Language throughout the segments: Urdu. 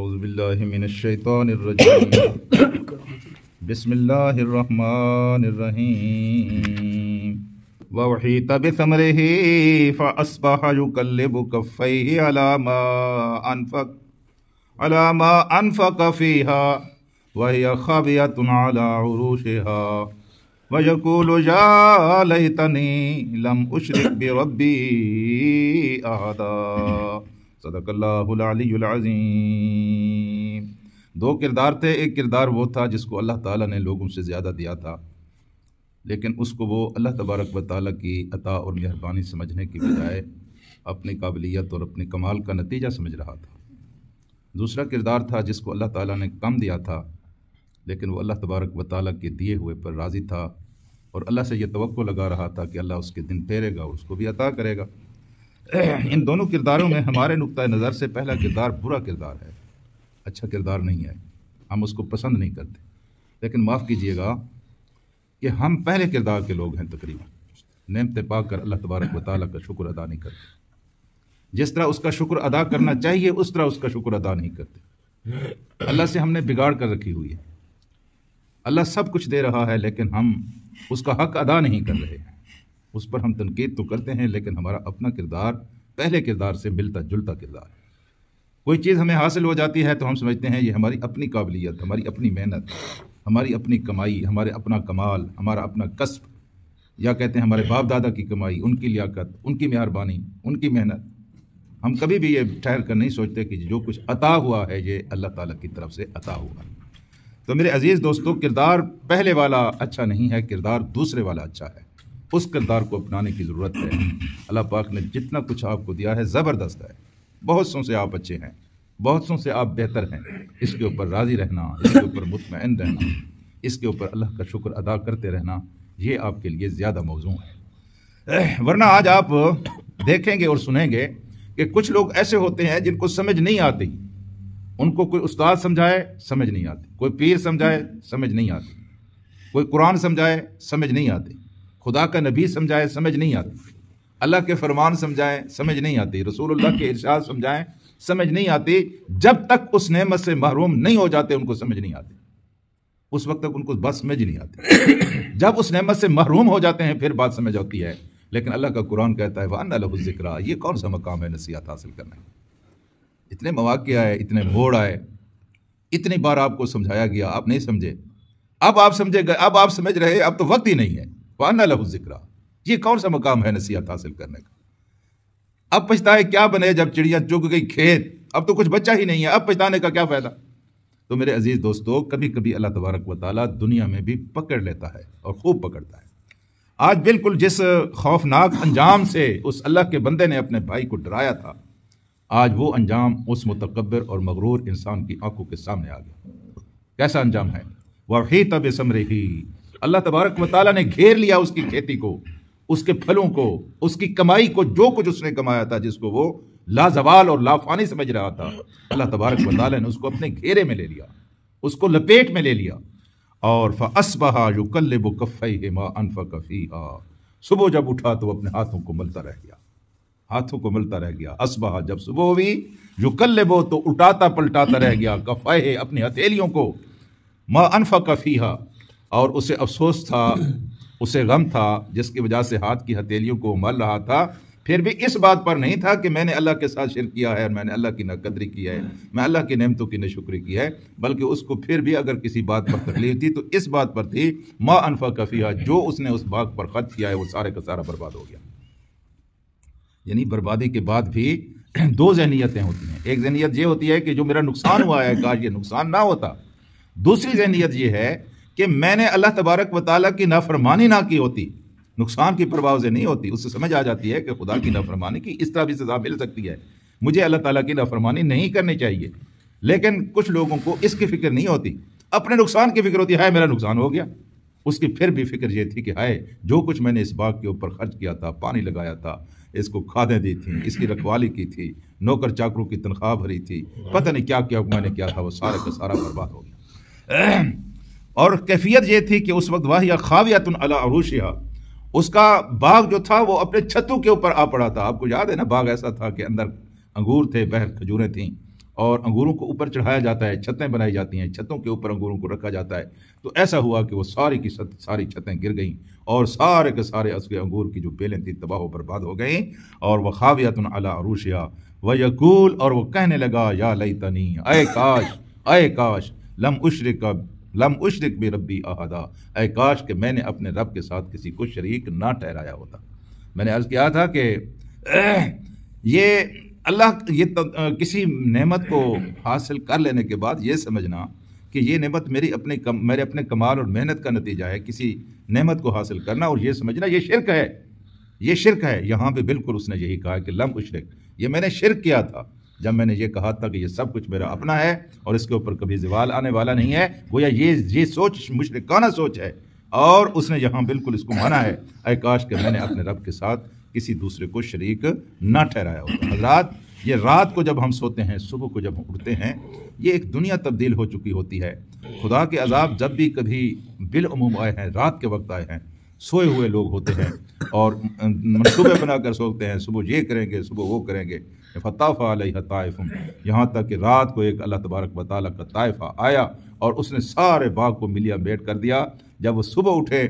اعوذ باللہ من الشیطان الرجیم بسم اللہ الرحمن الرحیم وَوَحِيطَ بِثَمَرِهِ فَأَصْبَحَ يُقَلِّبُ كَفَّيْهِ عَلَى مَا أَنفَقَ فِيهَا وَهِيَ خَاوِيَةٌ عَلَى عُرُوشِهَا وَيَقُولُ يَا لَيْتَنِي لَمْ أُشْرِكْ بِرَبِّي أَحَدًا صدق اللہ العلی العظیم۔ دو کردار تھے، ایک کردار وہ تھا جس کو اللہ تعالیٰ نے لوگوں سے زیادہ دیا تھا، لیکن اس کو وہ اللہ تبارک و تعالیٰ کی عطا اور مہربانی سمجھنے کی بجائے اپنی قابلیت اور اپنے کمال کا نتیجہ سمجھ رہا تھا۔ دوسرا کردار تھا جس کو اللہ تعالیٰ نے کم دیا تھا، لیکن وہ اللہ تبارک و تعالیٰ کے دیے ہوئے پر راضی تھا اور اللہ سے یہ توقع لگا رہا تھا کہ اللہ اس کے دن پھیرے گا اور اس کو بھی عطا کرے گا۔ ان دونوں کرداروں میں ہمارے نقطۂ نظر سے پہلا کردار برا کردار ہے، اچھا کردار نہیں ہے، ہم اس کو پسند نہیں کرتے، لیکن معاف کیجئے گا کہ ہم پہلے کردار کے لوگ ہیں۔ تقریباً نعمتیں پا کر اللہ تبارک و تعالیٰ کا شکر ادا نہیں کرتے، جس طرح اس کا شکر ادا کرنا چاہیے اس طرح اس کا شکر ادا نہیں کرتے۔ اللہ سے ہم نے بگاڑ کر رکھی ہوئی ہے، اللہ سب کچھ دے رہا ہے لیکن ہم اس کا حق ادا نہیں کر رہے ہیں، اس پر ہم تنقید تو کرتے ہیں لیکن ہمارا اپنا کردار پہلے کردار سے ملتا جلتا کردار ہے۔ کوئی چیز ہمیں حاصل ہو جاتی ہے تو ہم سمجھتے ہیں یہ ہماری اپنی قابلیت، ہماری اپنی محنت، ہماری اپنی کمائی، ہمارے اپنا کمال، ہمارا اپنا کسب، یا کہتے ہیں ہمارے باپ دادا کی کمائی، ان کی لیاقت، ان کی مہربانی، ان کی محنت۔ ہم کبھی بھی یہ ٹھہر کر نہیں سوچتے کہ جو کچھ عطا ہوا ہے یہ اللہ تعالیٰ کی طرف سے عطا ہوا ہے۔ تو میرے عزیز دوستو، کردار پہلے والا اچھا نہیں ہے، کردار دوسرے والا اچھا ہے۔ اس کردار کو اپنانے کی ضرورت ہے۔ اللہ پاک نے جتنا کچھ آپ کو دیا ہے زبردست ہے، بہت سوں سے آپ اچھے ہیں، بہت سوں سے آپ بہتر ہیں۔ اس کے اوپر راضی رہنا، اس کے اوپر مطمئن رہنا، اس کے اوپر اللہ کا شکر ادا کرتے رہنا، یہ آپ کے لیے زیادہ موزوں ہے۔ ورنہ آج آپ دیکھیں گے اور سنیں گے کہ کچھ لوگ ایسے ہوتے ہیں جن کو سمجھ نہیں آتی، ان کو کوئی استاد سمجھائے سمجھ نہیں آتی، کوئی پیر سمجھائے سمجھ نہیں آتی، کوئی قرآن سمجھائے سمجھ نہیں آتی، خدا کا نبی سمجھائے سمجھ نہیں آتی، اللہ کے فرمان سمجھائے سمجھ نہیں آتی، رسول اللہ کے ارشاد سمجھائیں سمجھ نہیں آتی۔ جب تک اس نعمت سے محروم نہیں ہو جاتے ان کو سمجھ نہیں آتی، اس وقت تک ان کو بات سمجھ نہیں آتی۔ جب اس نعمت سے محروم ہو جاتے ہیں پھر بات سمجھ آتی ہے۔ لیکن اللہ کا قرآن کہتا ہے وَأَنَّ لَهُ الذِّكْرَىٰ، یہ کون سا مقام ہے نصیحت حاصل کرنا ہے؟ اتنے مواقع آئے، اتنے موڑ آئے، اتنی بار آپ کو سمجھایا گیا، آپ نہیں سمجھے، اب آپ سمجھے گئے، اب آپ سمجھ رہے، اب تو وقت ہی نہیں ہے۔ وَأَنَّ لَهُ الذِّكْرَىٰ، یہ کون سا مقام ہے نصیحت حاصل کرنے کا؟ اب پچھتائے کیا بنے جب چڑیا چگ گئی کھیت، اب تو کچھ بچا ہی نہیں ہے، اب پچھتانے کا کیا فائدہ؟ تو میرے عزیز دوستو، کبھی کبھی اللہ تبارک و تعالیٰ دنیا میں بھی پکڑ لیتا ہے اور خوب پکڑتا ہے۔ آج بالکل جس خوفناک انجام سے اس اللہ کے بندے نے اپنے بھائی کو ڈرایا تھا، آج وہ انجام اس متکبر اور مغرور انسان کی آنکھوں کے سامنے آ گیا۔ کیسا انجام ہے؟ وَوَحِيطَ بِثَمَرِهِ، اللہ تبارک و تعالیٰ نے گھیر لیا اس کی کھیتی کو، اس کے پھلوں کو، اس کی کمائی کو، جو کچھ اس نے کمایا تھا جس کو وہ لازوال اور لافانی سمجھ رہا تھا، اللہ تبارک و تعالیٰ نے اس کو اپنے گھیرے میں لے لیا، اس کو لپیٹ میں لے لیا۔ اور فَأَصْبَحَ يُقَلِّبُ كَفَّيْهِ مَا أَنفَقَ فِيهَا، صبح جب اٹھا تو اپنے ہاتھوں کو ملتا رہ گیا، ہاتھوں کو ملتا رہ گیا۔ اصبح، جب صبح ہوئی، یقلبو، تو اٹھاتا پلٹاتا رہ گیا، کفائے، اپنی ہتھیلیوں کو، ما انفق فیہا، اور اسے افسوس تھا، اسے غم تھا جس کی وجہ سے ہاتھ کی ہتھیلیوں کو مل رہا تھا، پھر بھی اس بات پر نہیں تھا کہ میں نے اللہ کے ساتھ شرک کیا ہے اور میں نے اللہ کی ناقدری کی ہے، میں اللہ کی نعمتوں کی ناشکری کی ہے، بلکہ اس کو پھر بھی اگر کسی بات پر تکلیف تھی تو اس بات پر تھی ما انفق فیہا، جو اس نے اس باغ پر خرچ کیا ہے وہ سارے کا سارا برباد ہو گیا۔ یعنی بربادی کے بعد بھی دو ذہنیتیں ہوتی ہیں، ایک ذہنیت یہ ہوتی ہے کہ جو میرا نقصان ہوا ہے کاش یہ نقصان نہ ہوتا، دوسری ذہنیت یہ ہے کہ میں نے اللہ تبارک و تعالیٰ کی نافرمانی نہ کی ہوتی، نقصان کی پرواہ سے نہیں ہوتی، اس سے سمجھ آ جاتی ہے کہ خدا کی نافرمانی کی اس طرح بھی سزا مل سکتی ہے، مجھے اللہ تعالیٰ کی نافرمانی نہیں کرنی چاہیے۔ لیکن کچھ لوگوں کو اس کی فکر نہیں ہوتی، اپنے نقصان کی فکر ہوتی ہے، میرا نقصان ہو گیا، اس کی پھر بھی فکر یہ تھی کہ ہائے جو کچھ میں نے اس باغ کے اوپر خرچ کیا تھا، پانی لگایا تھا، اس کو کھادیں دی تھیں، اس کی رکھوالی کی تھی، نوکر چاکروں کی تنخواہ بھری تھی، پتہ نہیں کیا کیا میں نے کیا تھا، وہ سارا کا سارا برباد ہو گیا۔ اور کیفیت یہ تھی کہ اس وقت وَهِيَ خَاوِيَةٌ عَلَىٰ عُرُوشِهَا، اس کا باغ جو تھا وہ اپنے چھتوں کے اوپر آ پڑا تھا۔ آپ کو یاد ہے نا، باغ ایسا تھا کہ اندر انگور تھے، بہر کھجوریں تھیں، اور انگوروں کو اوپر چڑھایا جاتا ہے، چھتیں بنائی جاتی ہیں، چھتوں کے اوپر انگوروں کو رکھا جاتا ہے۔ تو ایسا ہوا کہ وہ ساری کی ساری چھتیں گر گئیں اور سارے کے سارے اس کے انگور کی جو بیلیں تھیں تباہ و برباد ہو گئیں۔ اور وہ خاویۃ علی عروشہا ویقول، اور وہ کہنے لگا یا لیتنی، اے کاش لم اشرک بربی احدا، اے کاش کہ میں نے اپنے رب کے ساتھ کسی کو شریک نہ ٹھہرایا ہوتا۔ میں نے عرض کیا تھا کہ یہ اللہ یہ کسی نعمت کو حاصل کر لینے کے بعد یہ سمجھنا کہ یہ نعمت میرے اپنے کمال اور محنت کا نتیجہ ہے، کسی نعمت کو حاصل کرنا، اور یہ سمجھنا یہ شرک ہے، یہ شرک ہے۔ یہاں پہ بالکل اس نے یہی کہا کہ لم اشرک، یہ میں نے شرک کیا تھا جب میں نے یہ کہا تھا کہ یہ سب کچھ میرا اپنا ہے اور اس کے اوپر کبھی زوال آنے والا نہیں ہے۔ گویا یہ سوچ مشرکانہ سوچ ہے، اور اس نے یہاں بالکل اس کو مانا ہے، اے کاش کہ میں نے اپنے رب کے ساتھ کسی دوسرے کو شریک نہ ٹھہرایا ہوتا۔ حضرات، یہ رات کو جب ہم سوتے ہیں، صبح کو جب ہم اٹھتے ہیں، یہ ایک دنیا تبدیل ہو چکی ہوتی ہے۔ خدا کے عذاب جب بھی کبھی بالعموم آئے ہیں، رات کے وقت آئے ہیں، سوئے ہوئے لوگ ہوتے ہیں اور منصوبے بنا کر سوتے ہیں، صبح یہ کریں گے، صبح وہ کریں گے، فطاف علیہ طائف، یہاں تک کہ رات کو ایک اللہ تبارک و تعالیٰ کا طائفہ آیا اور اس نے سارے باغ کو ملیا بیٹ کر دیا۔ جب وہ صبح اٹھے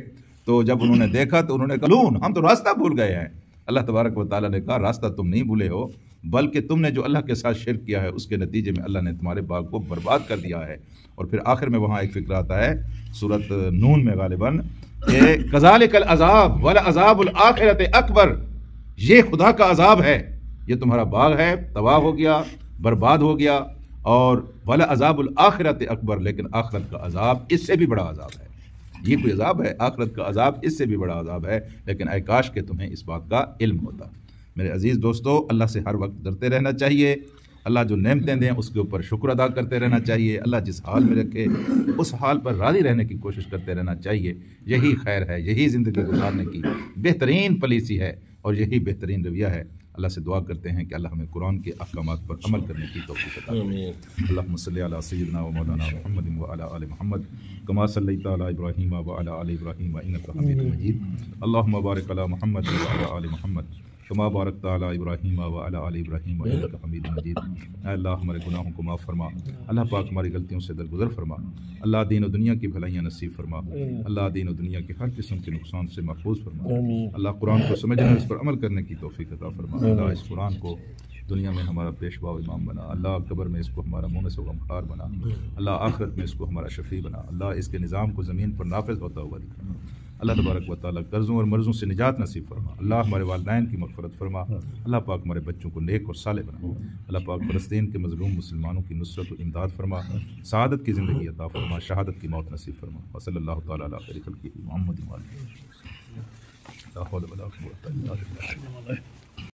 تو جب انہوں نے دیکھا تو انہوں نے کہا لون، ہم تو راستہ بھول گئے ہیں۔ اللہ تبارک و تعالیٰ نے کہا راستہ تم نہیں بھولے ہو، بلکہ تم نے جو اللہ کے ساتھ شرک کیا ہے اس کے نتیجے میں اللہ نے تمہارے باغ کو برباد کر دیا ہے۔ اور پھر آخر میں وہاں ایک فکر آتا ہے سورۃ نون میں غالباً کہ کذالک العذاب ولعذاب الآخرۃ اکبر، یہ خدا کا عذاب ہے، یہ تمہارا باغ ہے تباہ ہو گیا، برباد ہو گیا، اور ولعذاب الآخرۃ اکبر، لیکن آخرت کا عذاب اس سے بھی بڑا عذاب ہے۔ یہ کوئی عذاب ہے، آخرت کا عذاب اس سے بھی بڑا عذاب ہے، لیکن اے کاش کہ تمہیں اس بات کا علم ہوتا۔ میرے عزیز دوستو، اللہ سے ہر وقت ڈرتے رہنا چاہیے، اللہ جو نعمتیں دیں اس کے اوپر شکر ادا کرتے رہنا چاہیے، اللہ جس حال میں رکھے اس حال پر راضی رہنے کی کوشش کرتے رہنا چاہیے۔ یہی خیر ہے، یہی زندگی گزارنے کی بہترین پالیسی ہے اور یہی بہترین رویہ ہے۔ اللہ سے دعا کرتے ہیں کہ اللہ ہمیں قرآن کے احکامات پر عمل کرنے کی توفیق عطا فرمائے۔ اللہم صلی علی سیدنا و مولانا محمد وعلی آل محمد کما صلیت علی ابراہیم وعلی آل ابراہیم انک حمید مجید۔ اللہم بارک علی محمد وعلی آل محمد کما بارکت علی ابراہیم وعلی آل ابراہیم انک حمید مجید۔ اے اللہ ہمارے گناہوں کو معاف فرما، اللہ پاک ہماری غلطیوں سے درگزر فرما، اللہ دین و دنیا کی بھلائیاں نصیب فرما، اللہ دین و دنیا کے ہر قسم کے نقصان سے محفوظ فرما، اللہ قرآن کو سمجھنے اور اس پر عمل کرنے کی توفیق عطا فرما، اللہ اس قرآن کو دنیا میں ہمارا پیشوا و امام بنا، اللہ قبر میں اس کو ہمارا مونس و غمخوار بنا، اللہ آخرت میں اس کو ہمارا شفیع بنا، اللہ اس کے نظام کو زمین پر نافذ ہوتا ہوا دکھا، اللہ تبارک و تعالیٰ قرضوں اور مرضوں سے نجات نصیب فرما، اللہ ہمارے والدین کی مغفرت فرما، اللہ پاک ہمارے بچوں کو نیک اور صالح بنا، اللہ پاک فلسطین کے مظلوم مسلمانوں کی نصرت و امداد فرما، سعادت کی زندگی عطا فرما، شہادت کی موت نصیب فرما، وصلی اللہ تعالیٰ علی خیر خلقہ محمد لا حول ولا قوة الا باللہ۔